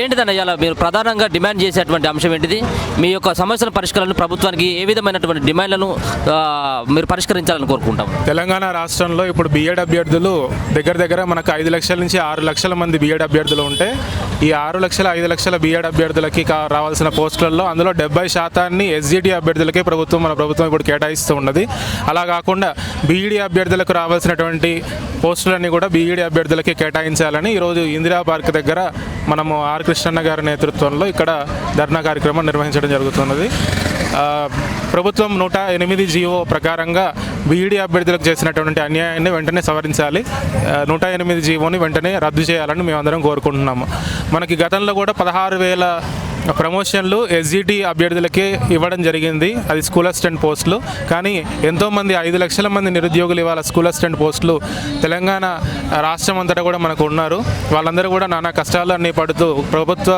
ఏంటిదన్న ఇలా మీరు ప్రధానంగా డిమాండ్ చేసేటువంటి అంశం ఏంటిది? మీ యొక్క సమస్యల పరిష్కారాలను ప్రభుత్వానికి ఏ విధమైనటువంటి డిమాండ్లను మీరు పరిష్కరించాలని కోరుకుంటాం? తెలంగాణ రాష్ట్రంలో ఇప్పుడు బీఎడ్ అభ్యర్థులు దగ్గర మనకు 5 లక్షల నుంచి 6 లక్షల మంది బీఎడ్ అభ్యర్థులు ఉంటే ఈ 6 లక్షల 5 లక్షల బీఎడ్ అభ్యర్థులకి రావాల్సిన పోస్టులలో అందులో 70% ఎస్జిటి అభ్యర్థులకే మన ప్రభుత్వం ఇప్పుడు కేటాయిస్తూ ఉన్నది. అలా కాకుండా బీఈడి అభ్యర్థులకు రావాల్సినటువంటి పోస్టులన్నీ కూడా బీఈడి అభ్యర్థులకే కేటాయించాలని ఈరోజు ఇందిరా పార్క్ దగ్గర మనము ఆర్ కృష్ణన్న గారి నేతృత్వంలో ఇక్కడ ధర్నా కార్యక్రమం నిర్వహించడం జరుగుతున్నది. ప్రభుత్వం 108 జీవో ప్రకారంగా బీఈడి అభ్యర్థులకు చేసినటువంటి అన్యాయాన్ని వెంటనే సవరించాలి. 108 జీవోని వెంటనే రద్దు చేయాలని మేమందరం కోరుకుంటున్నాము. మనకి గతంలో కూడా 16,000 ప్రమోషన్లు ఎస్జిటి అభ్యర్థులకే ఇవ్వడం జరిగింది. అది స్కూల్ అసిస్టెంట్ పోస్టులు. కానీ ఎంతోమంది 5 లక్షల మంది నిరుద్యోగులు ఇవాళ స్కూల్ అసిస్టెంట్ పోస్టులు తెలంగాణ రాష్ట్రం అంతటా కూడా మనకు ఉన్నారు. వాళ్ళందరూ కూడా నానా కష్టాలన్నీ పడుతూ ప్రభుత్వ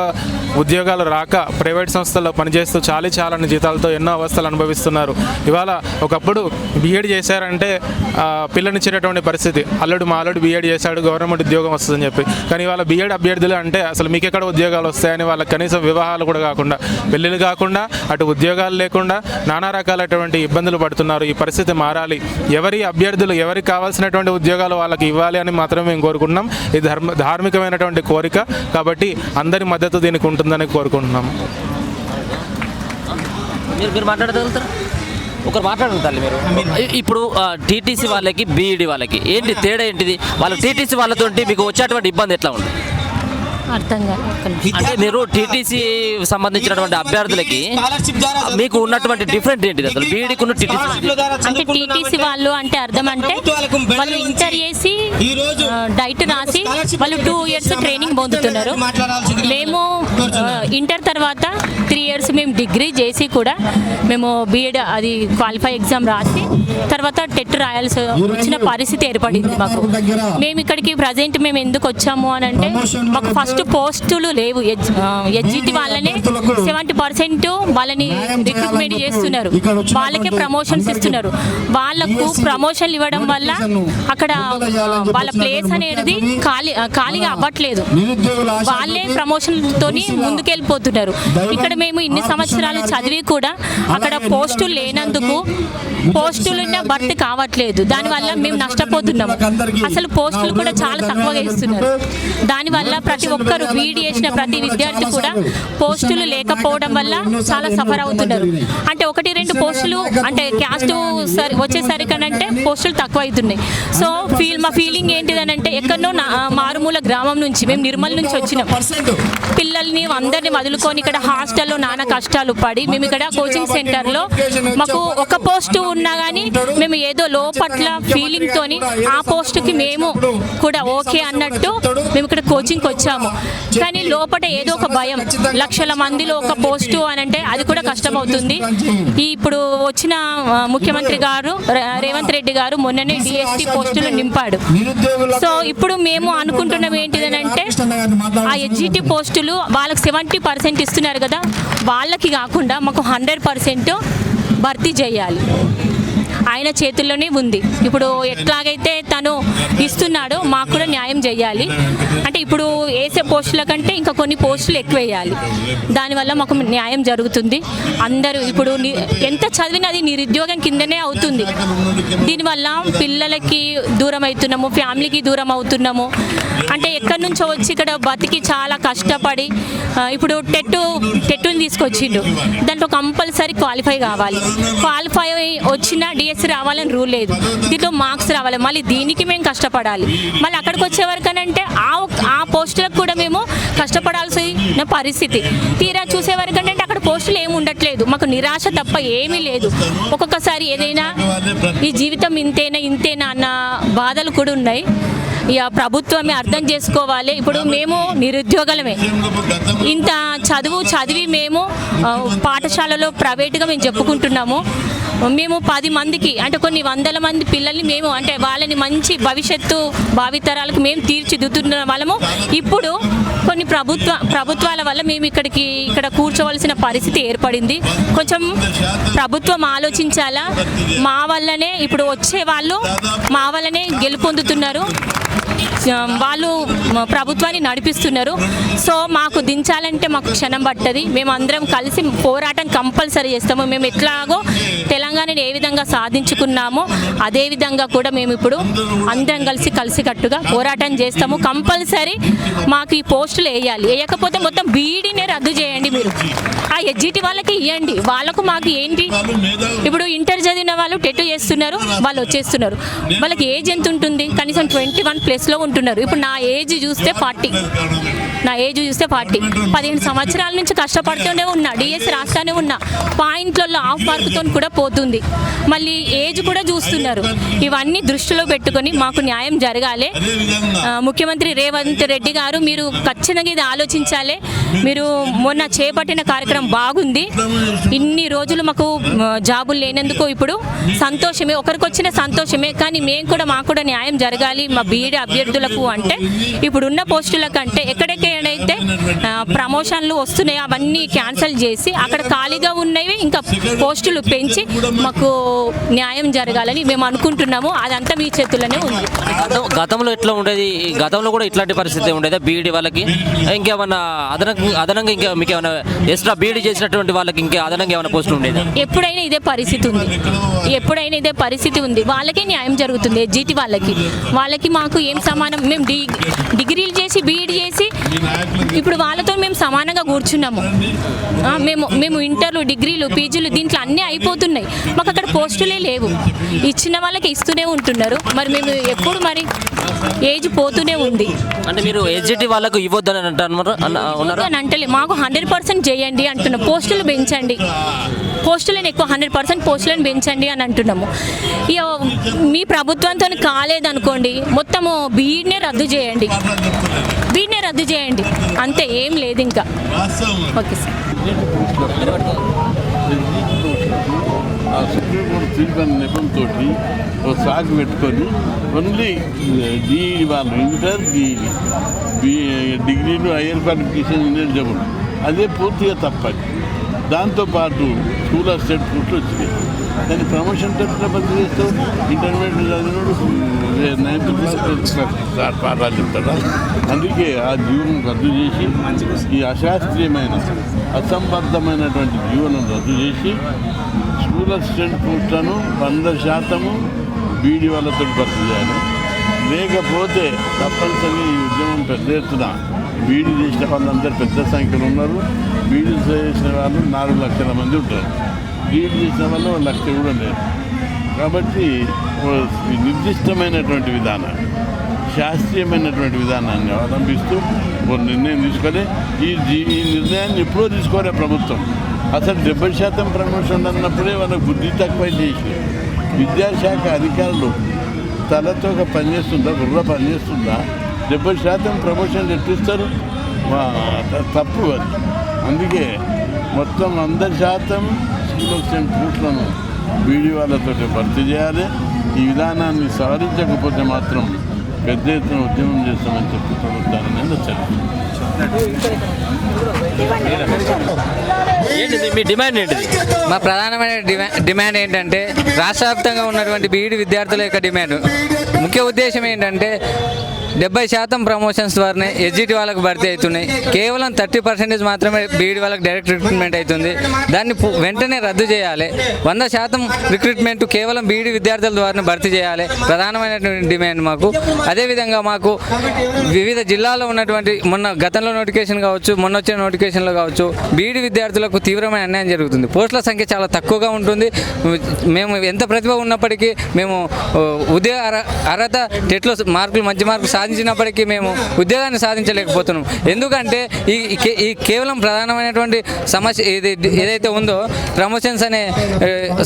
ఉద్యోగాలు రాక ప్రైవేట్ సంస్థల్లో పనిచేస్తూ చాలని జీతాలతో ఎన్నో అవస్థలు అనుభవిస్తున్నారు. ఇవాళ ఒకప్పుడు బీఎడ్ చేశారంటే పిల్లనిచ్చేటటువంటి పరిస్థితి. మా అల్లుడు బీఎడ్ చేశాడు, గవర్నమెంట్ ఉద్యోగం వస్తుందని చెప్పి. కానీ ఇవాళ బీఎడ్ అభ్యర్థులు అంటే అసలు మీకు ఎక్కడ ఉద్యోగాలు వస్తాయని వాళ్ళకి కనీసం వివాహాలు కూడా కాకుండా, పెళ్ళిళ్ళు కాకుండా, అటు ఉద్యోగాలు లేకుండా నానా రకాలైనటువంటి ఇబ్బందులు పడుతున్నారు. ఈ పరిస్థితి మారాలి. ఎవరికి కావాల్సినటువంటి ఉద్యోగాలు వాళ్ళకి ఇవ్వాలి అని మాత్రమే మేము కోరుకుంటున్నాం. ఇది ధార్మికమైనటువంటి కోరిక కాబట్టి అందరి మద్దతు దీనికి ఉంటుందని కోరుకుంటున్నాం. మీరు మాట్లాడగలుగుతారు? ఒకరు మాట్లాడగలుగుతారు మీరు. ఇప్పుడు టీటీసీ వాళ్ళకి బీఈడి వాళ్ళకి ఏంటి తేడా ఏంటిది? వాళ్ళ టీటీసీ వాళ్ళతో మీకు వచ్చేటువంటి ఇబ్బంది ఎట్లా ఉంది? అర్థం కాదు. అంటే మీరు టీటీసీ సంబంధించినటువంటి అభ్యర్థులకి మీకు ఉన్నటువంటి డిఫరెంట్ ఏంటిది? అసలు బీఈడికి ఉన్న టీటీసీ అంటే టీటీసీ వాళ్ళు అంటే అర్థం అంటే వాళ్ళు ఇంటర్ చేసి డైట్ రాసి వాళ్ళు 2 ఇయర్స్ ట్రైనింగ్ పొందుతున్నారు. మేము ఇంటర్ తర్వాత 3 ఇయర్స్ మేము డిగ్రీ చేసి కూడా మేము బీఎడ్ అది క్వాలిఫై ఎగ్జామ్ రాసి తర్వాత టెట్ రాయాల్సి వచ్చిన పరిస్థితి ఏర్పడింది మాకు. మేము ఇక్కడికి ప్రజెంట్ మేము ఎందుకు వచ్చాము అని అంటే మాకు ఫస్ట్ పోస్టులు లేవు. ఎస్జిటి వాళ్ళనే 70% వాళ్ళని రిక్రూట్మెంట్ చేస్తున్నారు. వాళ్ళకే ప్రమోషన్స్ ఇస్తున్నారు. వాళ్ళకు ప్రమోషన్లు ఇవ్వడం వల్ల అక్కడ వాళ్ళ ప్లేస్ అనేది ఖాళీగా అవ్వట్లేదు. వాళ్ళే ప్రమోషన్తోని ముందుకెళ్ళిపోతున్నారు. ఇక్కడ మేము ఇన్ని సంవత్సరాలు చదివి కూడా అక్కడ పోస్టులు లేనందుకు పోస్టులున్న భర్తీ కావట్లేదు. దానివల్ల మేము నష్టపోతున్నాము. అసలు పోస్టులు కూడా చాలా తక్కువగా ఇస్తున్నారు. దానివల్ల ప్రతి ఒక్కరు బీఈడి చేసిన ప్రతి విద్యార్థి కూడా పోస్టులు లేకపోవడం వల్ల చాలా సఫర్ అవుతున్నారు. అంటే 1-2 పోస్టులు అంటే క్యాస్ట్ వచ్చేసరికనంటే పోస్టులు తక్కువ అవుతున్నాయి. సో మా ఫీలింగ్ ఏంటిదని అంటే ఎక్కడో మారుమూల గ్రామం నుంచి మేము నిర్మల్ నుంచి వచ్చినాం. పిల్లల్ని అందరినీ వదులుకొని ఇక్కడ హాస్టల్లో నానా కష్టాలు పడి మేము ఇక్కడ కోచింగ్ సెంటర్లో మాకు ఒక పోస్టు ఉన్నా కానీ మేము ఏదో లోపట్ల ఫీలింగ్ తోని ఆ పోస్టుకి మేము కూడా ఓకే అన్నట్టు మేము ఇక్కడ కోచింగ్కి వచ్చాము. కానీ లోపల ఏదో ఒక భయం, లక్షల మందిలో ఒక పోస్టు అని అంటే అది కూడా కష్టం అవుతుంది. ఇప్పుడు వచ్చిన ముఖ్యమంత్రి గారు రేవంత్ రెడ్డి గారు మొన్ననే డిఎస్టీ పోస్టులు నింపాడు. సో ఇప్పుడు మేము అనుకుంటున్నాం ఏంటిదనంటే ఆ ఎస్జిటి పోస్టులు వాళ్ళకి 70% ఇస్తున్నారు కదా, వాళ్ళకి కాకుండా మాకు 100% భర్తీ చేయాలి. ఆయన చేతుల్లోనే ఉంది. ఇప్పుడు ఎట్లాగైతే తను ఇస్తున్నాడో మాకు కూడా న్యాయం చేయాలి. అంటే ఇప్పుడు వేసే పోస్టుల కంటే ఇంకా కొన్ని పోస్టులు ఎక్కువ వేయాలి. దానివల్ల మాకు న్యాయం జరుగుతుంది. అందరూ ఇప్పుడు ఎంత చదివినది నిరుద్యోగం కిందనే అవుతుంది. దీనివల్ల పిల్లలకి దూరం అవుతున్నాము, ఫ్యామిలీకి దూరం అవుతున్నాము. అంటే ఎక్కడి నుంచో వచ్చి ఇక్కడ బతికి చాలా కష్టపడి ఇప్పుడు టెట్టుని తీసుకొచ్చిండు. దాంట్లో కంపల్సరీ క్వాలిఫై కావాలి. క్వాలిఫై వచ్చిన డిఎస్సి రావాలని రూల్ లేదు. దీంట్లో మార్క్స్ రావాలి. మళ్ళీ దీనికి మేము కష్టపడాలి. మళ్ళీ అక్కడికి వచ్చేవరకనంటే ఆ పోస్టులకు కూడా మేము కష్టపడాల్సిన పరిస్థితి. తీరా చూసేవరకంటే అక్కడ పోస్టులు ఏమి ఉండట్లేదు. మాకు నిరాశ తప్ప ఏమీ లేదు. ఒక్కొక్కసారి ఏదైనా ఈ జీవితం ఇంతేనా అన్న బాధలు కూడా ఉన్నాయి. ఇక ప్రభుత్వమే అర్థం చేసుకోవాలి. ఇప్పుడు మేము నిరుద్యోగులమే. ఇంత చదివి మేము పాఠశాలలో ప్రైవేట్గా మేము చెప్పుకుంటున్నాము. మేము 10 మందికి అంటే కొన్ని 100 మంది పిల్లల్ని మేము అంటే వాళ్ళని మంచి భవిష్యత్తు భావితరాలకు మేము తీర్చిదిద్దుతున్న వాళ్ళము. ఇప్పుడు కొన్ని ప్రభుత్వాల వల్ల మేము ఇక్కడ కూర్చోవలసిన పరిస్థితి ఏర్పడింది. కొంచెం ప్రభుత్వం ఆలోచించాలా. మా వల్లనే ఇప్పుడు వచ్చే వాళ్ళు మా వల్లనే గెలుపొందుతున్నారు. వాళ్ళు ప్రభుత్వాన్ని నడిపిస్తున్నారు. సో మాకు దించాలంటే మాకు క్షణం పట్టది. మేము అందరం కలిసి పోరాటం కంపల్సరీ చేస్తాము. మేము ఎట్లాగో తెలంగాణని ఏ విధంగా సాధించుకున్నామో అదే విధంగా కూడా మేము ఇప్పుడు అందరం కలిసికట్టుగా పోరాటం చేస్తాము. కంపల్సరీ మాకు ఈ పోస్టులు వేయాలి. వేయకపోతే మొత్తం బీఈడీనే రద్దు చేయండి. మీరు ఆ ఎస్జిటి వాళ్ళకి ఇవ్వండి. వాళ్ళకు మాకు ఏంటి, ఇప్పుడు ఇంటర్ చదివిన వాళ్ళు టెట్ చేస్తున్నారు, వాళ్ళు వచ్చేస్తున్నారు. వాళ్ళకి ఏజ్ ఎంత ఉంటుంది? కనీసం 21+ ఉంటున్నారు. ఇప్పుడు నా ఏజ్ చూస్తే 40. నా ఏజ్ చూస్తే 40. 15 సంవత్సరాల నుంచి కష్టపడుతూనే ఉన్నా, డిఎస్ రాస్తానే ఉన్నా. పాయింట్లలో హాఫ్ మార్కుతో కూడా పోతుంది. మళ్ళీ ఏజ్ కూడా చూస్తున్నారు. ఇవన్నీ దృష్టిలో పెట్టుకొని మాకు న్యాయం జరగాలి. ముఖ్యమంత్రి రేవంత్ రెడ్డి గారు మీరు ఖచ్చితంగా ఇది ఆలోచించాలి. మీరు మొన్న చేపట్టిన కార్యక్రమం బాగుంది. ఇన్ని రోజులు మాకు జాబులు లేనందుకు ఇప్పుడు సంతోషమే, ఒకరికి వచ్చిన సంతోషమే. కానీ మాకు కూడా న్యాయం జరగాలి మా బీఈడీ అభ్యర్థులకు. అంటే ఇప్పుడున్న పోస్టుల కంటే ఎక్కడెక్కడైతే ప్రమోషన్లు వస్తున్నాయో అవన్నీ క్యాన్సిల్ చేసి అక్కడ ఖాళీగా ఉన్నవి ఇంకా పోస్టులు పెంచి మాకు న్యాయం జరగాలని మేము అనుకుంటున్నాము. అదంతా మీ చేతుల్లోనే ఉంది. గతంలో ఎట్లా ఉండేది? గతంలో కూడా ఇట్లాంటి పరిస్థితి ఉండేదా బీఈడీ వాళ్ళకి? ఇంకేమన్నా అదనంగా ఇంకా మీకు ఏమైనా ఎక్స్ట్రా బీఈడీ చేసినటువంటి వాళ్ళకి ఇంకా అదనంగా ఏమైనా పోస్టులు ఉండేదా? ఎప్పుడైనా ఇదే పరిస్థితి ఉంది. వాళ్ళకే న్యాయం జరుగుతుంది. ఎస్జిటి వాళ్ళకి మాకు ఏం సమానం? మేము డిగ్రీలు చేసి బీఈడీ చేసి ఇప్పుడు వాళ్ళతో మేము సమానంగా కూర్చున్నాము. మేము ఇంటర్లు, డిగ్రీలు, పీజీలు దీంట్లో అన్నీ అయిపోతున్నాయి. మాకు అక్కడ పోస్టులే లేవు. ఇచ్చిన వాళ్ళకి ఇస్తూనే ఉంటున్నారు. మరి మేము ఎప్పుడు మరి ఏజ్ పోతూనే ఉంది. అంటే మీరు ఎస్జిటి వాళ్ళకు ఇవ్వద్దని అని అంటలే, మాకు 100% చేయండి అంటున్నాం. పోస్టులు పెంచండి, పోస్టులను ఎక్కువ 100% పోస్టులను పెంచండి అని అంటున్నాము. ఇక మీ ప్రభుత్వంతో కాలేదనుకోండి, మొత్తము బీఈడీనే రద్దు చేయండి. అంతే, ఏం లేదు ఇంకా. Okay sir. సుప్రీంకోర్టు తీర్పు అనే నెపంతో ఒక సాగు పెట్టుకొని ఓన్లీ డిఈడి వాళ్ళు ఇంటర్ డిగ్రీలు హైయర్ క్వాలిఫికేషన్ ఎలిజిబుల్, అదే పూర్తిగా తప్పది. దాంతోపాటు స్కూల్ ఆఫ్ స్టేట్ పోస్టులు వచ్చినాయి. దాన్ని ప్రమోషన్ టెస్ట్లో బదిలీ చేస్తావు. Intermediate చదివినోడు 9th class 10th class పాఠాలు చెప్తాడా? అందుకే ఆ జీవనం రద్దు చేసి ఈ అశాస్త్రీయమైన అసంబద్ధమైనటువంటి జీవనం రద్దు చేసి స్కూల్ అసిస్టెంట్ పోస్టులను 100% బీడీ వాళ్ళతో భర్తీ చేయాలి. లేకపోతే తప్పనిసరిగా ఈ ఉద్యమం పెద్ద ఎత్తున బీడీ చేసిన వాళ్ళందరూ పెద్ద సంఖ్యలో ఉన్నారు. బీడీ చేసిన వాళ్ళు 4 లక్షల మంది ఉంటారు. బీడీ చేసిన వాళ్ళు 1 లక్ష కూడా లేరు. కాబట్టి నిర్దిష్టమైనటువంటి విధానాన్ని, శాస్త్రీయమైనటువంటి విధానాన్ని అవలంబిస్తూ ఒక నిర్ణయం తీసుకొని ఈ నిర్ణయాన్ని ఎప్పుడో తీసుకోలే ప్రభుత్వం. అసలు 70% ప్రమోషన్ అన్నప్పుడే వాళ్ళకు బుద్ధి తక్కువ చేసి విద్యాశాఖ అధికారులు తలతో పనిచేస్తుందా, బుర్ర పనిచేస్తుందా? 70% ప్రమోషన్లు ఎట్టిస్తారు? తప్పు అది. అందుకే మొత్తం 100% స్కూల్ అసిస్టెంట్ పోస్టులను బీడీ వాళ్ళతో భర్తీ చేయాలి. ఈ విధానాన్ని సవరించకపోతే మాత్రం పెద్ద ఎత్తున ఉద్యమం చేస్తామని చెప్పి ప్రభుత్వాన్ని నేను హెచ్చరిస్తున్నాను. మీ డిమాండ్ ఏంటిది? మా ప్రధానమైన డిమాండ్ ఏంటంటే రాష్ట్ర వ్యాప్తంగా ఉన్నటువంటి బీఈడీ విద్యార్థుల యొక్క డిమాండ్ ముఖ్య ఉద్దేశం ఏంటంటే 70% ప్రమోషన్స్ ద్వారానే ఎస్జిటి వాళ్ళకు భర్తీ అవుతున్నాయి. కేవలం 30% మాత్రమే బీఈడీ వాళ్ళకి డైరెక్ట్ రిక్రూట్మెంట్ అవుతుంది. దాన్ని వెంటనే రద్దు చేయాలి. 100% రిక్రూట్మెంట్ కేవలం బీఈడీ విద్యార్థుల ద్వారా భర్తీ చేయాలి. ప్రధానమైనటువంటి డిమాండ్ మాకు. అదేవిధంగా మాకు వివిధ జిల్లాల్లో ఉన్నటువంటి గతంలో నోటిఫికేషన్ కావచ్చు, మొన్న వచ్చిన నోటిఫికేషన్లో కావచ్చు, బీఈడీ విద్యార్థులకు తీవ్రమైన అన్యాయం జరుగుతుంది. పోస్టుల సంఖ్య చాలా తక్కువగా ఉంటుంది. మేము ఎంత ప్రతిభ ఉన్నప్పటికీ మేము ఉద్యోగ అర్హత టెట్లో మంచి మార్కులు సాధించినప్పటికీ మేము ఉద్యోగాన్ని సాధించలేకపోతున్నాం. ఎందుకంటే ఈ కేవలం ప్రధానమైనటువంటి సమస్య ఏదైతే ఉందో ప్రమోషన్స్ అనే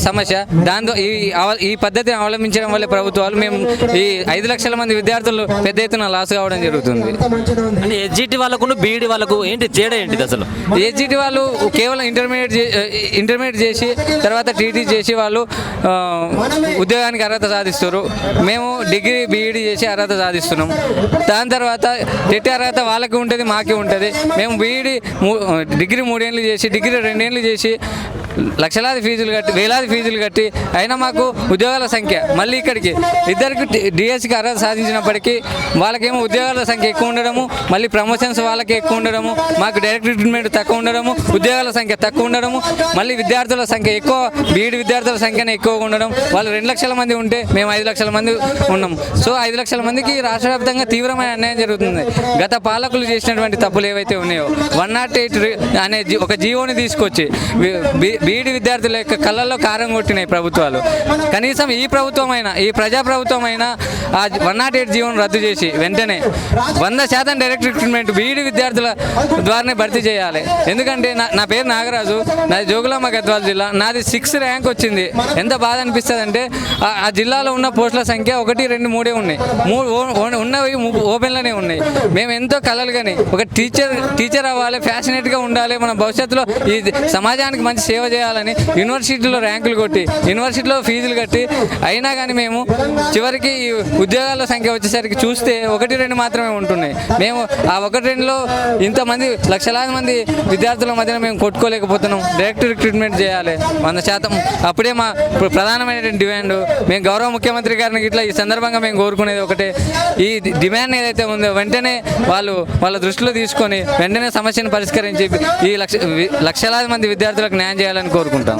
సమస్య, దాంతో ఈ పద్ధతిని అవలంబించడం వల్ల ప్రభుత్వాలు మేము ఈ 5 లక్షల మంది విద్యార్థులు పెద్ద ఎత్తున లాస్ కావడం జరుగుతుంది. అంటే ఎస్జిటి వాళ్ళకు బీఈడీ వాళ్ళకు ఏంటి తేడా ఏంటిది అసలు? ఎస్జిటి వాళ్ళు కేవలం ఇంటర్మీడియట్ చేసి తర్వాత టీటీ చేసి వాళ్ళు ఉద్యోగానికి అర్హత సాధిస్తారు. మేము డిగ్రీ బీఈడీ చేసి అర్హత సాధిస్తున్నాం. దాని తర్వాత టెట్ అర్హత వాళ్ళకి ఉంటుంది, మాకే ఉంటుంది. మేము బీఈడీ డిగ్రీ 3 ఏళ్ళు చేసి, డిగ్రీ 2 ఏళ్ళు చేసి లక్షలాది ఫీజులు కట్టి వేలాది ఫీజులు కట్టి అయినా మాకు ఉద్యోగాల సంఖ్య మళ్ళీ ఇక్కడికి ఇద్దరికి డిఎస్సికి అర్హత సాధించినప్పటికీ వాళ్ళకేమో ఉద్యోగాల సంఖ్య ఎక్కువ ఉండడము, మళ్ళీ ప్రమోషన్స్ వాళ్ళకి ఎక్కువ ఉండడము, మాకు డైరెక్ట్ రిక్రూట్మెంట్ తక్కువ ఉండడము, ఉద్యోగాల సంఖ్య తక్కువ ఉండడము, మళ్ళీ విద్యార్థుల సంఖ్య ఎక్కువ, బీఈడి విద్యార్థుల సంఖ్యనే ఎక్కువగా ఉండడం. వాళ్ళు 2 లక్షల మంది ఉంటే మేము 5 లక్షల మంది ఉన్నాము. సో 5 లక్షల మందికి రాష్ట్ర వ్యాప్తంగా తీవ్రమైన అన్యాయం జరుగుతుంది. గత పాలకులు చేసినటువంటి తప్పులు ఏవైతే ఉన్నాయో 108 అనే ఒక జీవోని తీసుకొచ్చి బీఈడి విద్యార్థుల యొక్క కళ్ళల్లో కారం కొట్టినాయి ప్రభుత్వాలు. కనీసం ఈ ప్రభుత్వమైనా, ఈ ప్రజాప్రభుత్వమైనా ఆ 108 జీవోను రద్దు చేసి వెంటనే 100% డైరెక్ట్ రిక్రూట్మెంట్ బీఈడి విద్యార్థుల ద్వారానే భర్తీ చేయాలి. ఎందుకంటే నా పేరు నాగరాజు, నాది జోగులాంబ గద్వాల జిల్లా, నాది 6th ర్యాంక్ వచ్చింది. ఎంత బాధ అనిపిస్తుంది అంటే ఆ జిల్లాలో ఉన్న పోస్టుల సంఖ్య 1, 2, 3 ఉన్నాయి, ఉన్నవి ఓపెన్లోనే ఉన్నాయి. మేము ఎంతో కలలు కానీ ఒక టీచర్ అవ్వాలి, ఫ్యాషనేట్గా ఉండాలి, మన భవిష్యత్తులో ఈ సమాజానికి మంచి సేవ చేయాలని యూనివర్సిటీలో ర్యాంకులు కొట్టి యూనివర్సిటీలో ఫీజులు కట్టి అయినా కానీ మేము చివరికి ఈ ఉద్యోగాల సంఖ్య వచ్చేసరికి చూస్తే 1, 2 మాత్రమే ఉంటున్నాయి. మేము ఆ 1, 2లో ఇంతమంది లక్షలాది మంది విద్యార్థుల మధ్యన మేము కొట్టుకోలేకపోతున్నాం. డైరెక్ట్ రిక్రూట్మెంట్ చేయాలి 100%. అప్పుడే మా ప్రధానమైన డిమాండ్. మేము గౌరవ ముఖ్యమంత్రి గారిని ఇట్లా ఈ సందర్భంగా మేము కోరుకునేది ఒకటే, ఈ డిమాండ్ ఏదైతే ఉందో వెంటనే వాళ్ళ దృష్టిలో తీసుకొని వెంటనే సమస్యను పరిష్కరించి ఈ లక్షలాది మంది విద్యార్థులకు న్యాయం చేయాలని కోరుకుంటాం.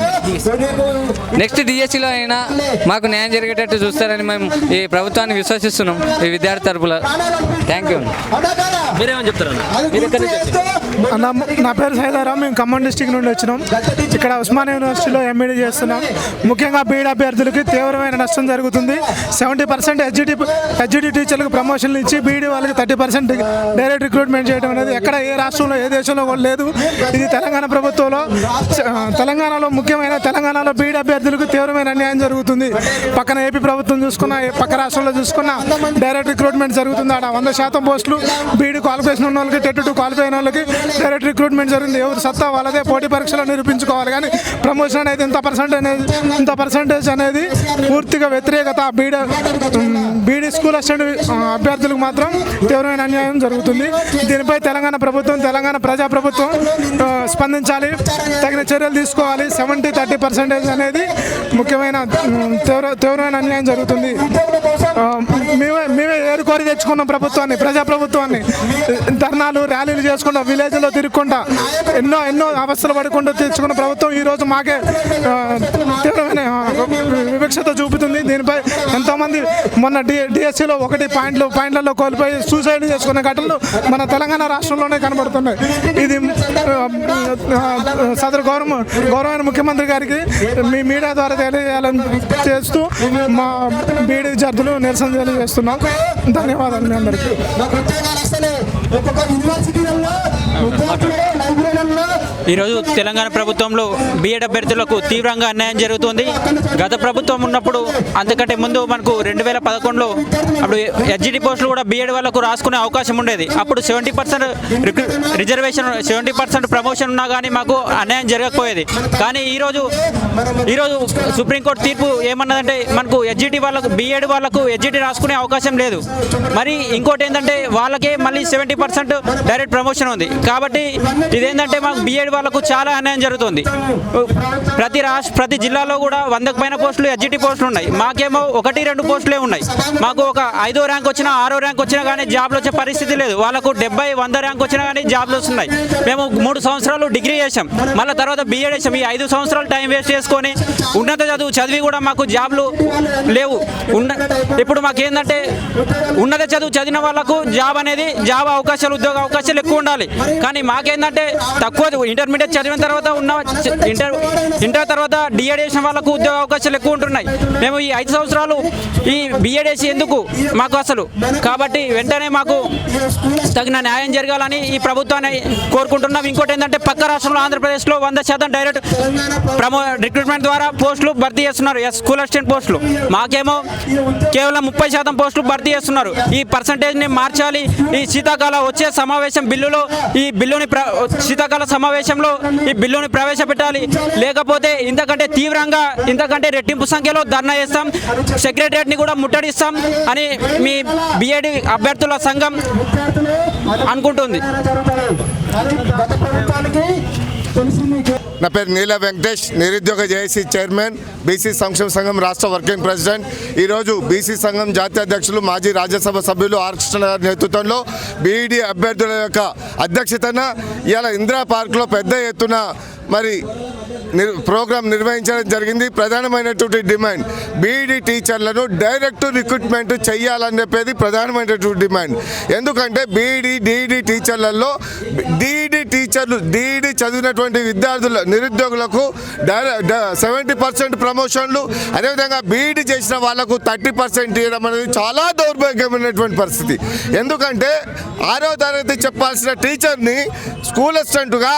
నెక్స్ట్ డిఎస్సిలో అయినా మాకు న్యాయం జరిగేటట్టు చూస్తారని మేము ఈ ప్రభుత్వాన్ని విశ్వసిస్తున్నాం ఈ విద్యార్థి తరపున. Thank you. మీరేమని చెప్తారు? నా పేరు సైదారాం, మేము ఖమ్మం డిస్టిక్ నుండి వచ్చినాం. ఇక్కడ ఉస్మానియా యూనివర్సిటీలో ఎంఈడీ చేస్తున్నాం. ముఖ్యంగా బీఈడి అభ్యర్థులకి తీవ్రమైన నష్టం జరుగుతుంది. 70% హెచ్జిటి టీచర్లకు ప్రమోషన్లు ఇచ్చి బీఈడి వాళ్ళకి 30% డైరెక్ట్ రిక్రూట్మెంట్ చేయడం అనేది ఎక్కడ ఏ రాష్ట్రంలో ఏ దేశంలో కూడా లేదు. ఇది తెలంగాణలో ముఖ్యమైన తెలంగాణలో బీఈడి అభ్యర్థులకు తీవ్రమైన అన్యాయం జరుగుతుంది. పక్కన ఏపీ ప్రభుత్వం చూసుకున్నా, పక్క రాష్ట్రంలో చూసుకున్నా డైరెక్ట్ రిక్రూట్మెంట్ జరుగుతుంది. అక్కడ 100% పోస్టులు బీఈడి క్వాలిఫికేషన్ ఉన్న వాళ్ళకి, టెట్ 2 క్వాలిఫై అయిన వాళ్ళకి డైరెక్ట్ రిక్రూట్మెంట్ జరిగింది. ఎవరు సత్తా వాళ్ళదే పోటీ పరీక్షలో నిరూపించుకోవాలి. కానీ ప్రమోషన్ అనేది ఇంత పర్సంటేజ్ అనేది పూర్తిగా వ్యతిరేకత. బీఈడి స్కూల్ అసిస్టెంట్ అభ్యర్థులకు మాత్రం తీవ్రమైన అన్యాయం జరుగుతుంది. దీనిపై తెలంగాణ ప్రజాప్రభుత్వం స్పందించాలి, తగిన చర్యలు తీసుకోవాలి. 70-30% అనేది ముఖ్యమైన తీవ్రమైన అన్యాయం జరుగుతుంది. మేమే ఏరుకోరి తెచ్చుకున్నాం ప్రజాప్రభుత్వాన్ని. ధర్నాలు, ర్యాలీలు చేసుకుంటా, విలేజ్లో తిరుగుకుంటా, ఎన్నో అవస్థలు పడుకుంటూ తెచ్చుకున్న ప్రభుత్వం ఈరోజు మాకే తీవ్రమైన వివక్షత చూపుతుంది. దీనిపై ఎంతోమంది మొన్న డిఎస్సిలో 1 పాయింట్లలో కోల్పోయి సూసైడ్ చేసుకునే ఘటనలు మన తెలంగాణ రాష్ట్రంలోనే కనబడుతున్నాయి. ఇది సదరు గౌరవమైన ముఖ్యమంత్రి గారికి మీ మీడియా ద్వారా తెలియజేయాలని చేస్తూ మా బీఈడి విద్యార్థులు నిరసన తెలియజేస్తున్నాం. ధన్యవాదాలు మీ అందరికీ. ఈరోజు తెలంగాణ ప్రభుత్వంలో బీఎడ్ అభ్యర్థులకు తీవ్రంగా అన్యాయం జరుగుతుంది. గత ప్రభుత్వం ఉన్నప్పుడు, అంతకంటే ముందు మనకు 2011లో అప్పుడు హెచ్జిటి పోస్టులు కూడా బీఎడ్ వాళ్ళకు రాసుకునే అవకాశం ఉండేది. అప్పుడు 70% రిజర్వేషన్, 70% ప్రమోషన్ ఉన్నా కానీ మాకు అన్యాయం జరగకపోయేది. కానీ ఈరోజు సుప్రీంకోర్టు తీర్పు ఏమన్నదంటే మనకు హెచ్జిటి వాళ్ళకు, బీఎడ్ వాళ్ళకు హెచ్జిటి రాసుకునే అవకాశం లేదు. మరి ఇంకోటి ఏంటంటే వాళ్ళకే మళ్ళీ 70% డైరెక్ట్ ప్రమోషన్ ఉంది. కాబట్టి ఇదేంటంటే మాకు బీఎడ్ వాళ్ళకు చాలా అన్యాయం జరుగుతుంది. ప్రతి జిల్లాలో కూడా 100కు పైన పోస్టులు హెచ్జిటి పోస్టులు ఉన్నాయి. మాకేమో 1-2 పోస్టులే ఉన్నాయి. మాకు ఒక 5వ ర్యాంక్ వచ్చినా, 6వ ర్యాంక్ వచ్చినా కానీ జాబ్లు వచ్చే పరిస్థితి లేదు. వాళ్ళకు 70-100 ర్యాంక్ వచ్చినా కానీ జాబ్లు వస్తున్నాయి. మేము 3 సంవత్సరాలు డిగ్రీ చేసాం, మళ్ళీ తర్వాత బీఎడ్ చేసాం. ఈ 5 సంవత్సరాలు టైం వేస్ట్ చేసుకొని ఉన్నత చదువు చదివి కూడా మాకు జాబ్లు లేవు. ఇప్పుడు మాకేంటంటే ఉన్నత చదువు చదివిన వాళ్ళకు జాబ్ అవకాశాలు, ఉద్యోగ అవకాశాలు ఎక్కువ ఉండాలి. కానీ మాకేంటంటే తక్కువ ఇంటర్మీడియట్ చదివిన తర్వాత ఇంటర్ తర్వాత డిఎడ్ చేసిన వాళ్ళకు ఉద్యోగ అవకాశాలు ఎక్కువ ఉంటున్నాయి. మేము ఈ 5 సంవత్సరాలు ఈ బీఎడ్ చేసి ఎందుకు మాకు అసలు? కాబట్టి వెంటనే మాకు తగిన న్యాయం జరగాలని ఈ ప్రభుత్వాన్ని కోరుకుంటున్నాం. ఇంకోటి ఏంటంటే పక్క రాష్ట్రంలో ఆంధ్రప్రదేశ్లో 100% డైరెక్ట్ రిక్రూట్మెంట్ ద్వారా పోస్టులు భర్తీ చేస్తున్నారు, స్కూల్ అసిస్టెంట్ పోస్టులు. మాకేమో కేవలం 30% పోస్టులు భర్తీ చేస్తున్నారు. ఈ పర్సంటేజ్ని మార్చాలి. ఈ వచ్చే సమావేశం బిల్లులో శీతాకాల సమావేశంలో ఈ బిల్లుని ప్రవేశపెట్టాలి. లేకపోతే ఇంతకంటే తీవ్రంగా, ఇంతకంటే రెట్టింపు సంఖ్యలో ధర్నా చేస్తాం, సెక్రటరియట్ని కూడా ముట్టడిస్తాం అని మీ బీఎడ్ అభ్యర్థుల సంఘం అనుకుంటుంది. నా పేరు నీల వెంకటేష్, నిరుద్యోగ జేఏసీ చైర్మన్, బీసీ సంక్షేమ సంఘం రాష్ట్ర వర్కింగ్ ప్రెసిడెంట్. ఈరోజు బీసీ సంఘం జాతీయ అధ్యక్షులు మాజీ రాజ్యసభ సభ్యులు ఆర్ కృష్ణ గారి నేతృత్వంలో బీఈడీ అభ్యర్థుల యొక్క అధ్యక్షతన ఇవాళ ఇందిరా పార్క్లో పెద్ద ఎత్తున మరి ప్రోగ్రాం నిర్వహించడం జరిగింది. ప్రధానమైనటువంటి డిమాండ్ బీఈడీ టీచర్లను డైరెక్ట్ రిక్రూట్మెంట్ చేయాలని చెప్పేది ప్రధానమైనటువంటి డిమాండ్. ఎందుకంటే బీఈడీ డిఈడీ టీచర్లలో డిఈడీ చదివినటువంటి విద్యార్థుల నిరుద్యోగులకు 70% ప్రమోషన్లు, అదేవిధంగా బీఈడీ చేసిన వాళ్లకు 30% ఇవ్వడం అనేది చాలా దౌర్భాగ్యమైనటువంటి పరిస్థితి. ఎందుకంటే 6వ తరగతి చెప్పాల్సిన టీచర్ని స్కూల్ అసిస్టెంట్గా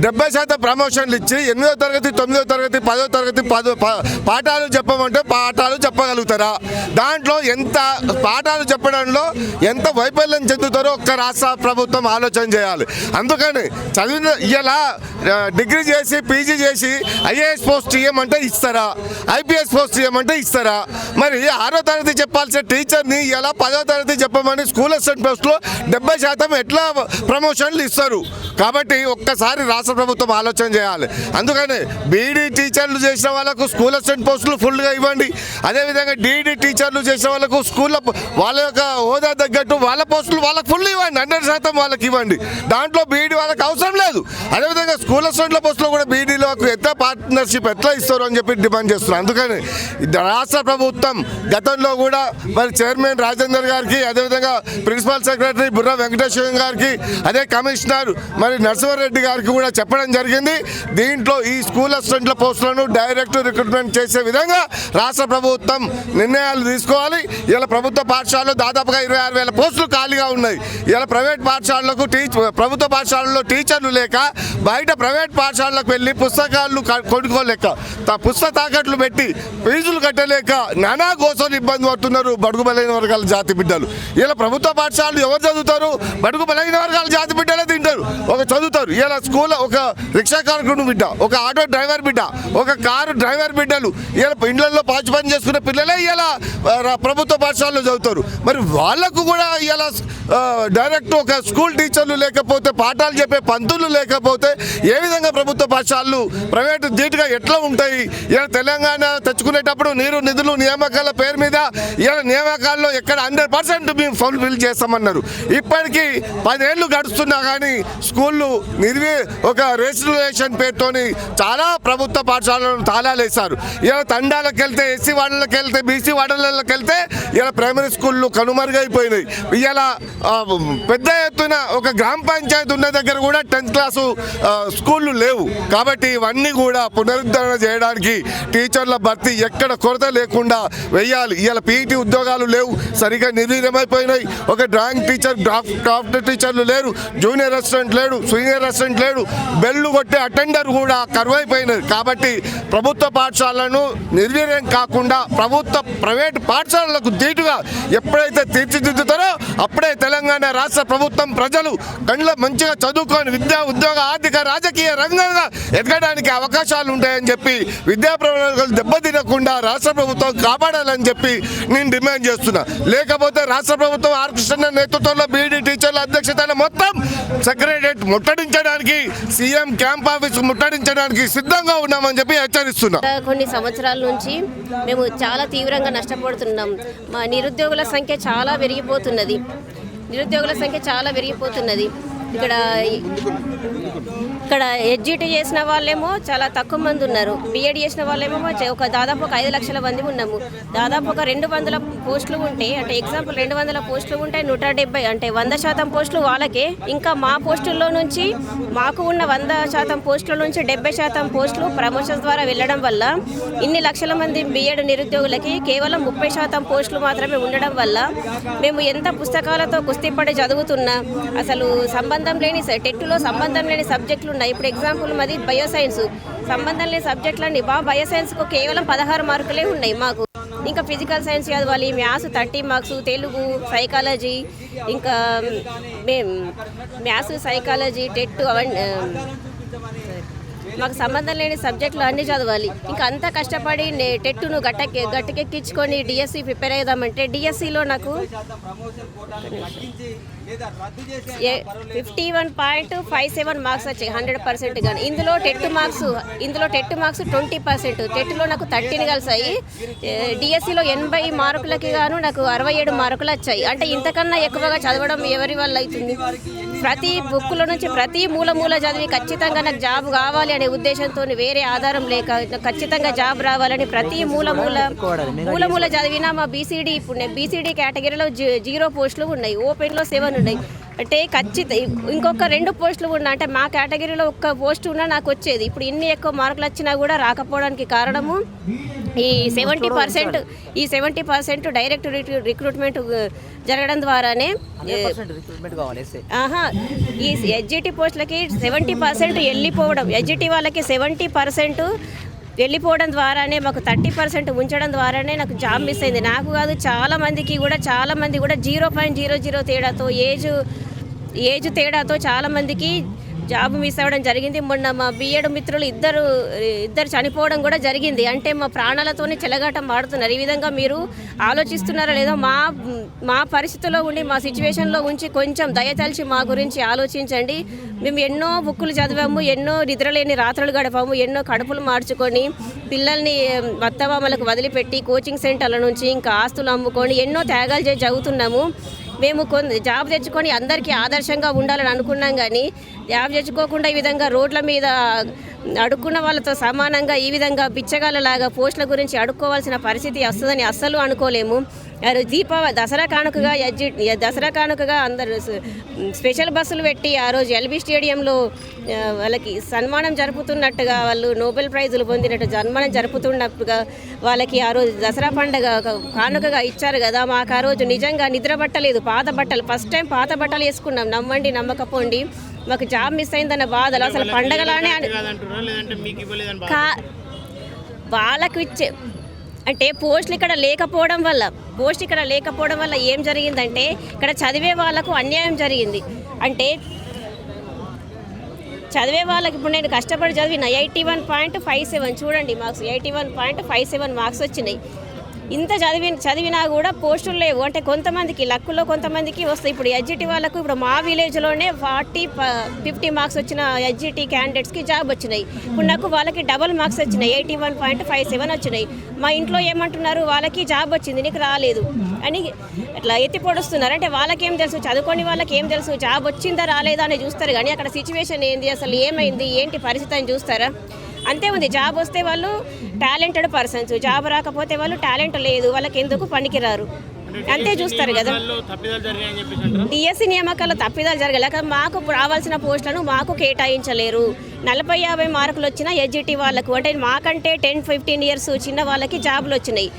70% ప్రమోషన్లు ఇచ్చి 8వ తరగతి 9వ తరగతి 10వ తరగతి పాఠాలు చెప్పమంటే పాఠాలు చెప్పగలుగుతారా? దాంట్లో ఎంత పాఠాలు చెప్పడంలో ఎంత వైఫల్యం చెందుతారో ఒక్క రాష్ట్ర ప్రభుత్వం ఆలోచన చేయాలి. అందుకని చదివిన ఇలా డిగ్రీ చేసి పీజీ చేసి ఐఏఎస్ పోస్ట్ ఇవ్వమంటే ఇస్తారా? ఐపీఎస్ పోస్ట్ ఇవ్వమంటే ఇస్తారా? మరి 6వ తరగతి చెప్పాల్సిన టీచర్ని ఇలా 10వ తరగతి చెప్పమని స్కూల్ అసిస్టెంట్ పోస్టులో 70% ఎట్లా ప్రమోషన్లు ఇస్తారు? కాబట్టి ఒక్కసారి రాష్ట్ర ప్రభుత్వం ఆలోచన చేయాలి. అందుకని బీఈడీ టీచర్లు చేసిన వాళ్ళకు స్కూల్ అసిస్టెంట్ పోస్టులు ఫుల్గా ఇవ్వండి. అదేవిధంగా డిఈడీ టీచర్లు చేసిన వాళ్ళకు స్కూల్లో వాళ్ళ యొక్క హోదా తగ్గట్టు వాళ్ళ పోస్టులు వాళ్ళకి ఫుల్ ఇవ్వండి, 100% వాళ్ళకి ఇవ్వండి. దాంట్లో బీఈడీ వాళ్ళకి అవసరం లేదు. అదేవిధంగా స్కూల్ అసిస్టెంట్ల పోస్టులో కూడా బీఈడీలకు ఎంత పార్ట్నర్షిప్ ఎట్లా ఇస్తారు అని చెప్పి డిమాండ్ చేస్తున్నారు. అందుకని రాష్ట్ర ప్రభుత్వం గతంలో కూడా మరి చైర్మన్ రాజేందర్ గారికి, అదేవిధంగా ప్రిన్సిపల్ సెక్రటరీ బుర్రా వెంకటేశ్వర గారికి, అదే కమిషనర్ మరి నరసింహారెడ్డి గారికి కూడా చెప్పడం జరిగింది. దీంట్లో ఈ స్కూల్ అసిస్టెంట్ల పోస్టులను డైరెక్ట్ రిక్రూట్మెంట్ చేసే విధంగా రాష్ట్ర ప్రభుత్వం నిర్ణయాలు తీసుకోవాలి. ఇలా ప్రభుత్వ పాఠశాలలో దాదాపుగా 26,000 పోస్టులు ఖాళీగా ఉన్నాయి. ఇలా ప్రైవేట్ పాఠశాలలకు ప్రభుత్వ పాఠశాలలో టీచర్లు లేక బయట ప్రైవేట్ పాఠశాలకు వెళ్ళి పుస్తకాలు కొనుక్కోలేక పుస్తక తాకట్లు పెట్టి ఫీజులు కట్టలేక నానా కోసం ఇబ్బంది పడుతున్నారు బడుగు బలైన వర్గాల జాతి బిడ్డలు. ఇలా ప్రభుత్వ పాఠశాలలు ఎవరు చదువుతారు? బడుగు బలైన వర్గాల జాతి బిడ్డలే తింటారు, ఒక చదువుతారు. ఇలా స్కూల్ ఒక రిక్షా కార్మికుడు బిడ్డ, ఒక ఆటో డ్రైవర్ బిడ్డ, ఒక కారు డ్రైవర్ బిడ్డలు ఇలా ఇండ్లలో పాచి పని చేసుకునే పిల్లలే ఇలా ప్రభుత్వ పాఠశాలలో చదువుతారు. మరి వాళ్ళకు కూడా ఇలా డైరెక్ట్ ఒక స్కూల్ టీచర్లు లేకపోతే, పాఠాలు చెప్పే పంతులు లేకపోతే ఏ విధంగా ప్రభుత్వ పాఠశాలలు ప్రైవేటు ధీటుగా ఎట్లా ఉంటాయి? ఇలా తెలంగాణ తెచ్చుకునేటప్పుడు నీరు నిధులు నియామకాల పేరు మీద ఇలా నియామకాల్లో ఎక్కడ 100% మేము ఫుల్ఫిల్ చేస్తామన్నారు. ఇప్పటికీ 10 ఏళ్ళు గడుస్తున్నా కానీ స్కూళ్ళు ఒక రిజిస్ట్రేషన్ పేరుతోని చాలా ప్రభుత్వ పాఠశాలను తాళాలేశారు. ఇలా తండాలకు వెళ్తే, ఎస్సీ వార్డులకు వెళ్తే, బీసీ వార్డులకు వెళ్తే ఇలా ప్రైమరీ స్కూళ్ళు కనుమరుగైపోయినాయి. ఇలా పెద్ద ఎత్తున ఒక గ్రామ పంచాయతీ ఉన్న దగ్గర కూడా 10th క్లాసు స్కూళ్ళు లేవు. కాబట్టి ఇవన్నీ కూడా పునరుద్ధరణ చేయడానికి టీచర్ల భర్తీ ఎక్కడ కొరత లేకుండా వెయ్యాలి. ఇలా పీఈటీ ఉద్యోగాలు లేవు, సరిగ్గా నిర్వీర్యమైపోయినాయి. ఒక డ్రాయింగ్ టీచర్, క్రాఫ్ట్ టీచర్లు లేరు, జూనియర్ అసిస్టెంట్ లేడు, సీనియర్ అసిస్టెంట్ లేడు, బెల్లు కొట్టే అటెండర్ కూడా కరువైపోయినది. కాబట్టి ప్రభుత్వ పాఠశాలను నిర్వీర్యం కాకుండా ప్రైవేట్ పాఠశాలలకు ధీటుగా ఎప్పుడైతే తీర్చిదిద్దుతారో అప్పుడే తెలంగాణ రాష్ట్ర ప్రభుత్వం ప్రజలు కళ్ళ మంచిగా చదువుకొని విద్యా, ఉద్యోగ, ఆర్థిక, రాజకీయ రంగంగా ఎదగడానికి అవకాశాలు ఉంటాయని చెప్పి విద్యా ప్రణాళికలు దెబ్బతినకుండా రాష్ట్ర ప్రభుత్వం కాపాడాలని చెప్పి నేను డిమాండ్ చేస్తున్నా. లేకపోతే రాష్ట్ర ప్రభుత్వం ఆర్ కృష్ణ నేతృత్వంలో బీఈడీ టీచర్ల అధ్యక్షతన మొత్తం సెక్రటరియట్ ముట్టడించడానికి, సీఎం క్యాంప్ ఆఫీస్ ముట్టడించడానికి సిద్ధంగా ఉన్నామని చెప్పి హెచ్చరిస్తున్నా. కొన్ని సంవత్సరాల నుంచి మేము చాలా తీవ్రంగా నష్టపోతున్నాం. మా నిరుద్యోగుల సంఖ్య చాలా పెరిగిపోతున్నది. ఇక్కడ ఎడ్జిటీ చేసిన వాళ్ళేమో చాలా తక్కువ మంది ఉన్నారు. బీఎడ్ చేసిన వాళ్ళేమో దాదాపు 5 లక్షల మంది ఉన్నాము. దాదాపు 200 పోస్టులు ఉంటే, అంటే ఎగ్జాంపుల్ 200 పోస్టులు ఉంటే 170 అంటే 100% పోస్టులు వాళ్ళకే. ఇంకా మా పోస్టుల్లో నుంచి మాకు ఉన్న 100% పోస్టుల నుంచి 70% పోస్టులు ప్రమోషన్స్ ద్వారా వెళ్ళడం వల్ల ఇన్ని లక్షల మంది బీఎడ్ నిరుద్యోగులకి కేవలం 30% పోస్టులు మాత్రమే ఉండడం వల్ల మేము ఎంత పుస్తకాలతో కుస్తీపడి చదువుతున్నా అసలు సంబంధం లేని టెట్లో సంబంధం లేని సబ్జెక్టులు ఉన్నాయి. ఇప్పుడు ఎగ్జాంపుల్ మాది బయోసైన్స్, సంబంధం లేని సబ్జెక్టులన్నీ బయోసైన్స్కు కేవలం 16 మార్కులే ఉన్నాయి మాకు. ఇంకా ఫిజికల్ సైన్స్ చదవాలి, మ్యాథ్స్ 30 మార్క్స్, తెలుగు, సైకాలజీ, ఇంకా మ్యాథ్స్, సైకాలజీ, టెట్, మాకు సంబంధం లేని సబ్జెక్టులు అన్నీ చదవాలి. ఇంకా అంత కష్టపడి టెట్టును గట్టకెక్కించుకొని డిఎస్సి ప్రిపేర్ అయ్యామంటే డిఎస్సిలో నాకు 51.57 మార్క్స్ వచ్చాయి 100% కానీ ఇందులో టెట్ మార్క్స్ 20%. టెట్లో నాకు 13 కలిసాయి. డిఎస్సిలో 80 మార్కులకి గాను నాకు 67 మార్కులు వచ్చాయి. అంటే ఇంతకన్నా ఎక్కువగా చదవడం ఎవరి వల్ల అవుతుంది? ప్రతి బుక్లో నుంచి ప్రతి మూల చదివి ఖచ్చితంగా నాకు జాబ్ కావాలి అనే ఉద్దేశంతో వేరే ఆధారం లేక ఖచ్చితంగా జాబ్ రావాలని ప్రతి మూల చదివినా మా బీసీడీ ఇప్పుడు నేను బీసీడీ కేటగిరీలో 0 పోస్టులు ఉన్నాయి, ఓపెన్లో 7 ఉన్నాయి. అంటే ఇంకొక 2 పోస్టులు ఉన్నా అంటే మా కేటగిరీలో ఒక్క పోస్ట్ ఉన్నా నాకు వచ్చేది. ఇప్పుడు ఇన్ని ఎక్కువ మార్కులు వచ్చినా కూడా రాకపోవడానికి కారణము ఈ 70% డైరెక్ట్ రిక్రూట్మెంట్ జరగడం ద్వారానే ఈ ఎస్జిటి పోస్టులకి 70% వెళ్ళిపోవడం, ఎస్జిటి వాళ్ళకి 70% వెళ్ళిపోవడం ద్వారానే మాకు 30% ఉంచడం ద్వారానే నాకు జాబ్ మిస్ అయింది. నాకు కాదు చాలా మంది కూడా 0.00 తేడాతో ఏజ్ తేడాతో చాలామందికి జాబ్ మిస్ అవ్వడం జరిగింది. మొన్న మా బిఎడ్ మిత్రులు ఇద్దరు చనిపోవడం కూడా జరిగింది. అంటే మా ప్రాణాలతోనే చెలగాటం ఆడుతున్నారు. ఈ విధంగా మీరు ఆలోచిస్తున్నారా లేదా? మా పరిస్థితుల్లో ఉండి మా సిచ్యువేషన్లో ఉంచి కొంచెం దయతలిచి మా గురించి ఆలోచించండి. మేము ఎన్నో బుక్కులు చదివాము, ఎన్నో నిద్రలేని రాత్రులు గడిపాము, ఎన్నో కడుపులు మార్చుకొని పిల్లల్ని అత్తమామలకు వదిలిపెట్టి కోచింగ్ సెంటర్ల నుంచి ఇంకా ఆస్తులు అమ్ముకొని ఎన్నో త్యాగాలు చేసి చదువుతున్నాము. మేము జాబ్ తెచ్చుకొని అందరికీ ఆదర్శంగా ఉండాలని అనుకున్నాం, కానీ జాబ్ తెచ్చుకోకుండా ఈ విధంగా రోడ్ల మీద అడుక్కున్న వాళ్ళతో సమానంగా ఈ విధంగా బిచ్చగాళ్ళలాగా పోస్టుల గురించి అడుక్కోవాల్సిన పరిస్థితి వస్తుందని అస్సలు అనుకోలేము. దసరా కానుకగా అందరు స్పెషల్ బస్సులు పెట్టి ఆ రోజు ఎల్బీ స్టేడియంలో వాళ్ళకి సన్మానం జరుపుతున్నట్టుగా, వాళ్ళు నోబెల్ ప్రైజులు పొందినట్టు సన్మానం జరుపుతున్నట్టుగా వాళ్ళకి ఆ రోజు దసరా పండుగ కానుకగా ఇచ్చారు కదా. మాకు ఆ రోజు నిజంగా నిద్ర పట్టలేదు. పాత బట్టలు ఫస్ట్ టైం పాత బట్టలు వేసుకున్నాం. నమ్మండి నమ్మకపోండి, మాకు జాబ్ మిస్ అయిందన్న బాధలు అసలు పండగలానే వాళ్ళకు ఇచ్చే అంటే పోస్టులు ఇక్కడ లేకపోవడం వల్ల ఏం జరిగిందంటే ఇక్కడ చదివే వాళ్ళకు అన్యాయం జరిగింది. అంటే చదివే వాళ్ళకి ఇప్పుడు నేను కష్టపడి చదివిన 81.57 చూడండి మార్క్స్, 81.57 మార్క్స్ వచ్చినాయి. ఇంత చదివినా కూడా పోస్టులు లేవు. అంటే కొంతమందికి లక్కులో కొంతమందికి వస్తాయి. ఇప్పుడు ఎస్జిటి వాళ్ళకు ఇప్పుడు మా విలేజ్లోనే 50 మార్క్స్ వచ్చిన ఎస్జిటి క్యాండిడేట్స్కి జాబ్ వచ్చినాయి. ఇప్పుడు నాకు వాళ్ళకి డబుల్ మార్క్స్ వచ్చినాయి, 81.57 వచ్చినాయి. మా ఇంట్లో ఏమంటున్నారు, వాళ్ళకి జాబ్ వచ్చింది నీకు రాలేదు అని అట్లా ఎత్తి పొడుస్తున్నారు. అంటే వాళ్ళకేం తెలుసు, చదువుకొని వాళ్ళకి ఏం తెలుసు జాబ్ వచ్చిందా రాలేదా అని చూస్తారు, కానీ అక్కడ సిచ్యువేషన్ ఏంది, అసలు ఏమైంది, ఏంటి పరిస్థితి అని చూస్తారా? అంతే ఉంది. జాబ్ వస్తే వాళ్ళు టాలెంటెడ్ పర్సన్స్, జాబ్ రాకపోతే వాళ్ళు టాలెంట్ లేదు, వాళ్ళకి ఎందుకు పనికిరారు, అంతే చూస్తారు కదా. డిఎస్సి నియామకాల్లో తప్పిదాలు జరగలేక మాకు రావాల్సిన పోస్టులను మాకు కేటాయించలేరు. 40-50 మార్కులు వచ్చిన ఎస్జిటి వాళ్ళకు, అంటే మాకంటే 10-15 ఇయర్స్ చిన్న వాళ్ళకి జాబులు వచ్చినాయి.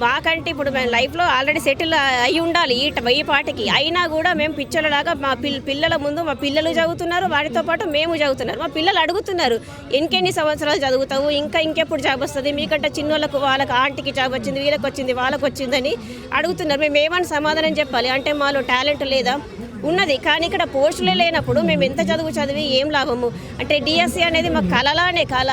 మాకంటే ఇప్పుడు మేము లైఫ్లో ఆల్రెడీ సెటిల్ అయి ఉండాలి ఈ పాటికి, అయినా కూడా మేము పిచ్చలలాగా మా పిల్లల ముందు మా పిల్లలు చదువుతున్నారు, వారితో పాటు మేము చదువుతున్నారు. మా పిల్లలు అడుగుతున్నారు ఇంకెన్ని సంవత్సరాలు చదువుతావు, ఇంకెప్పుడు జాబ్ వస్తుంది, మీకంటే చిన్నోళ్ళకు వాళ్ళకి ఆంటీకి జాబ్ వచ్చింది, వీళ్ళకి వచ్చింది, వాళ్ళకి వచ్చిందని అడుగుతున్నారు. మేము ఏమని సమాధానం చెప్పాలి? అంటే మాలో టాలెంట్ లేదా? ఉన్నది, కానీ ఇక్కడ పోస్టులే లేనప్పుడు మేము ఎంత చదివి ఏం లాభము? అంటే డిఎస్సి అనేది మా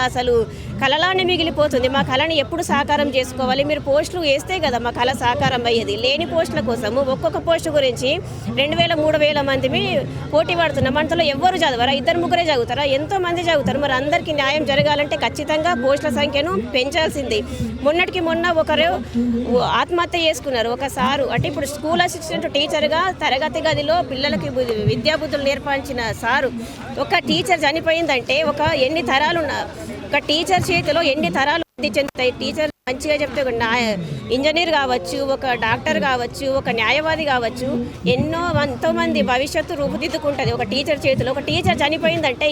అసలు కళలానే మిగిలిపోతుంది. మా కళని ఎప్పుడు సాకారం చేసుకోవాలి? మీరు పోస్టులు వేస్తే కదా మా కళ సాకారం అయ్యేది. లేని పోస్టుల కోసము ఒక్కొక్క పోస్టు గురించి 2000-3000 మందిని పోటీ పడుతున్నాం. మనతో ఎవరు చదవరా? 2-3 చదువుతారా? ఎంతో మంది చదువుతారు. మరి అందరికీ న్యాయం జరగాలంటే ఖచ్చితంగా పోస్టుల సంఖ్యను పెంచాల్సింది. మొన్న ఒకరు ఆత్మహత్య చేసుకున్నారు, ఒక సారు. అంటే ఇప్పుడు స్కూల్ అసిస్టెంట్ టీచర్గా తరగతి గదిలో పిల్లలకి విద్యాబుద్ధులు నేర్పించిన సారు, ఒక టీచర్ చనిపోయిందంటే ఎన్ని తరాలు ఒక టీచర్ చేతిలో ఎన్ని తరాలు చెందుతాయి? టీచర్ మంచిగా చెప్తే ఒక ఇంజనీర్ కావచ్చు, ఒక డాక్టర్ కావచ్చు, ఒక న్యాయవాది కావచ్చు, ఎంతో మంది భవిష్యత్తు రూపుదిద్దుకుంటుంది ఒక టీచర్ చేతిలో. ఒక టీచర్ చనిపోయిందంటే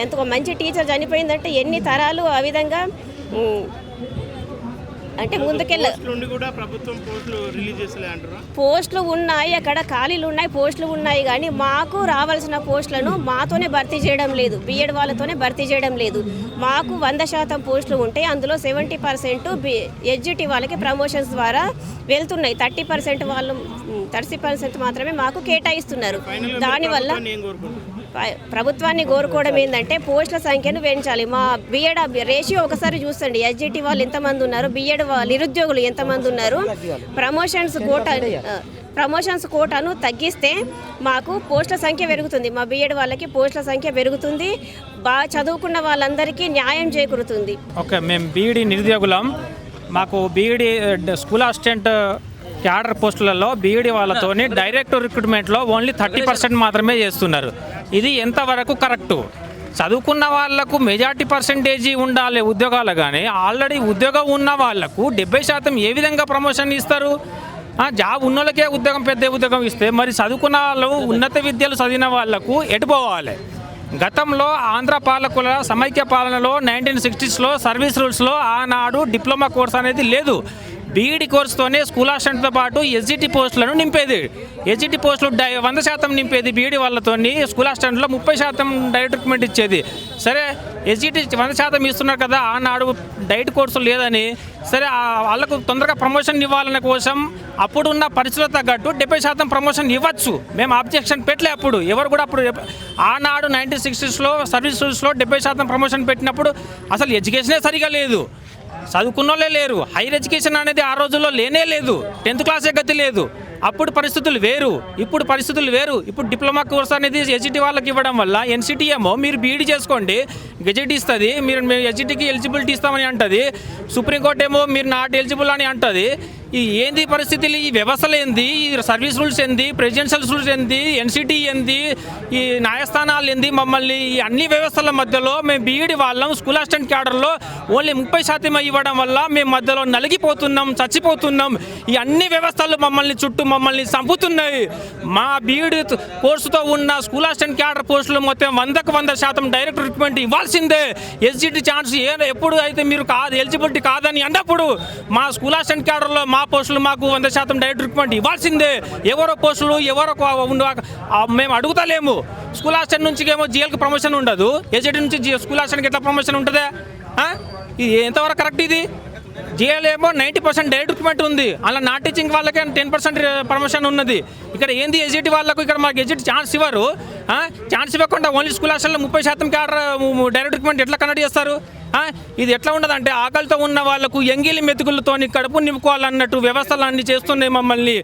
ఎంత మంచి టీచర్ చనిపోయిందంటే ఎన్ని తరాలు ఆ విధంగా అంటే ముందుకెళ్ళ పోస్టులు ఉన్నాయి, అక్కడ ఖాళీలు ఉన్నాయి, పోస్టులు ఉన్నాయి, కానీ మాకు రావాల్సిన పోస్టులను మాతోనే భర్తీ చేయడం లేదు, బిఎడ్ వాళ్ళతోనే భర్తీ చేయడం లేదు. మాకు 100% పోస్టులు ఉంటే అందులో 70% ఎస్జిటి వాళ్ళకి ప్రమోషన్స్ ద్వారా వెళ్తున్నాయి. 30% మాత్రమే మాకు కేటాయిస్తున్నారు. దానివల్ల ప్రభుత్వాన్ని కోరుకోవడం ఏంటంటే పోస్టుల సంఖ్యను పెంచాలి. మా బీఎడ్ రేషియో ఒకసారి చూసండి. ఎస్జిటి వాళ్ళు ఎంతమంది ఉన్నారు, బీఎడ్ నిరుద్యోగులు ఎంతమంది ఉన్నారు. ప్రమోషన్స్ కోటాను తగ్గిస్తే మాకు పోస్టుల సంఖ్య పెరుగుతుంది. మా బీఎడ్ వాళ్ళకి పోస్టుల సంఖ్య పెరుగుతుంది. బాగా చదువుకున్న వాళ్ళందరికీ న్యాయం చేకూరుతుంది. ఓకే, మేము బీఈడి నిరుద్యోగులం. మాకు బీఈడి స్కూల్ అసిస్టెంట్ క్యాడర్ పోస్టులలో బీఈడి వాళ్ళతోని డైరెక్ట్ రిక్రూట్మెంట్లో ఓన్లీ 30% మాత్రమే చేస్తున్నారు. ఇది ఎంతవరకు కరెక్టు? చదువుకున్న వాళ్లకు మెజార్టీ పర్సెంటేజీ ఉండాలి ఉద్యోగాలు, కానీ ఆల్రెడీ ఉద్యోగం ఉన్న వాళ్లకు 70% ఏ విధంగా ప్రమోషన్ ఇస్తారు? జాబ్ ఉన్న వాళ్ళకే ఉద్యోగం, పెద్ద ఉద్యోగం ఇస్తే మరి చదువుకున్న వాళ్ళు, ఉన్నత విద్యలు చదివిన వాళ్లకు ఎటు పోవాలి? గతంలో ఆంధ్ర పాలకుల సమైక్య పాలనలో 1960s సర్వీస్ రూల్స్లో ఆనాడు డిప్లొమా కోర్స్ అనేది లేదు. బీఈడి కోర్సుతోనే స్కూల్ అసిస్టెంట్తో పాటు ఎస్జిటి పోస్టులను నింపేది. ఎస్జిటి పోస్టులు 100% నింపేది బీఈడి వాళ్ళతో. స్కూల్ అసిస్టెంట్లో 30% డైరెక్ట్ రిక్రూట్మెంట్ ఇచ్చేది. సరే, ఎస్జిటి 100% ఇస్తున్నారు కదా, ఆనాడు డైట్ కోర్సు లేదని సరే వాళ్ళకు తొందరగా ప్రమోషన్ ఇవ్వాలనే కోసం అప్పుడున్న పరిస్థితులకు తగ్గట్టు 70% ప్రమోషన్ ఇవ్వచ్చు. మేము అబ్జెక్షన్ పెట్టలే. అప్పుడు ఎవరు కూడా అప్పుడు ఆనాడు 1960s సర్వీస్ రూల్స్లో 70% ప్రమోషన్ పెట్టినప్పుడు అసలు ఎడ్యుకేషనే సరిగా లేదు, చదువుకున్న వాళ్ళే లేరు. హైయర్ ఎడ్యుకేషన్ అనేది ఆ రోజుల్లో లేనే లేదు. 10th క్లాసే గతి లేదు. అప్పుడు పరిస్థితులు వేరు, ఇప్పుడు పరిస్థితులు వేరు. ఇప్పుడు డిప్లొమా కోర్స్ అనేది ఎస్జిటి వాళ్ళకి ఇవ్వడం వల్ల ఎన్సిటి ఏమో మీరు బీఈడి చేసుకోండి గెజెట్ ఇస్తుంది, మీరు ఎస్జిటికి ఎలిజిబిలిటీ ఇస్తామని అంటుంది. సుప్రీంకోర్టు ఏమో మీరు నాట్ ఎలిజిబుల్ అని అంటుంది. ఈ ఏంది పరిస్థితులు? ఈ వ్యవస్థలు ఏంది? ఈ సర్వీస్ రూల్స్ ఏంది? ప్రెసిడెన్షియల్ రూల్స్ ఏంది? ఎన్సిటి ఏంది? ఈ న్యాయస్థానాలు ఏంది? మమ్మల్ని ఈ అన్ని వ్యవస్థల మధ్యలో మేము బీఈడి వాళ్ళం స్కూల్ అసిస్టెంట్ క్యాడర్లో ఓన్లీ 30% ఇవ్వడం వల్ల మేము మధ్యలో నలిగిపోతున్నాం, చచ్చిపోతున్నాం. ఈ అన్ని వ్యవస్థలు మమ్మల్ని చంపుతున్నాయి. మా బీఈడి కోర్సుతో ఉన్న స్కూల్ అసిస్టెంట్ క్యాడర్ పోస్టులు మొత్తం 100% డైరెక్ట్ రిక్రూట్మెంట్ ఇవ్వాల్సిందే. ఎస్జిటి ఛాన్స్ ఎప్పుడు అయితే మీరు ఎలిజిబిలిటీ కాదని అన్నప్పుడు మా స్కూల్ అసిస్టెంట్ క్యాడర్లో మా పోస్టులు మాకు 100% డైరెక్ట్ రిక్రూట్మెంట్ ఇవ్వాల్సిందే. ఎవరో పోస్టులు ఎవరో మేము అడుగుతలేము. స్కూల్ అసిస్టెంట్ నుంచి ఏమో జిఎల్కి ప్రమోషన్ ఉండదు, ఎస్జిటి నుంచి స్కూల్ అసిస్టెంట్కి ఎట్లా ప్రమోషన్ ఉంటుందా? ఇది ఎంతవరకు కరెక్ట్? ఇది జిఎల్ ఏమో 90% డైరెక్ట్ రిక్రూట్మెంట్ ఉంది, అలా నాన్ టీచింగ్ వాళ్ళకే 10% ప్రమోషన్ ఉన్నది. ఇక్కడ ఏంది ఎస్జిటి వాళ్ళకు? ఇక్కడ మాకు ఎస్జిటి ఛాన్స్ ఇవ్వరు. ఛాన్స్ ఇవ్వకుండా ఓన్లీ స్కూల్ హాస్టల్లో 30% డైరెక్ట్ రిక్రూట్మెంట్ ఎట్లా కండక్ట్ చేస్తారు? ఇది ఎట్లా ఉండదంటే ఆకలితో ఉన్న వాళ్ళకు ఎంగిలి మెతుకులతోని కడుపు నింపుకోవాలన్నట్టు వ్యవస్థలు అన్ని చేస్తున్నాయి. మమ్మల్ని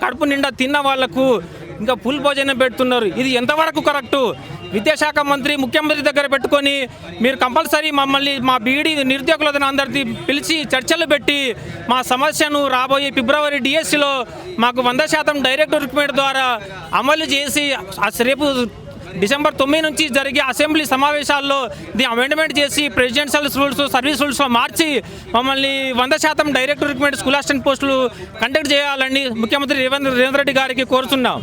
కడుపు నిండా తిన్న వాళ్లకు ఇంకా ఫుల్ భోజనం పెడుతున్నారు. ఇది ఎంతవరకు కరెక్టు? విద్యాశాఖ మంత్రి ముఖ్యమంత్రి దగ్గర పెట్టుకొని మీరు కంపల్సరీ మమ్మల్ని మా బీఈడి నిరుద్యోగులను అందరినీ పిలిచి చర్చలు పెట్టి మా సమస్యను రాబోయే ఫిబ్రవరి డిఎస్సిలో మాకు 100% డైరెక్ట్ రిక్రూట్మెంట్ ద్వారా అమలు చేసి రేపు డిసెంబర్ 9 నుంచి జరిగే అసెంబ్లీ సమావేశాల్లో దీన్ని అమెండ్మెంట్ చేసి ప్రెసిడెన్షియల్ రూల్స్ సర్వీస్ రూల్స్లో మార్చి మమ్మల్ని 100% డైరెక్ట్ రిక్రూట్మెంట్ స్కూల్ అసిస్టెంట్ పోస్టులు కండక్ట్ చేయాలని ముఖ్యమంత్రి రేవంత్ రెడ్డి గారికి కోరుతున్నాం.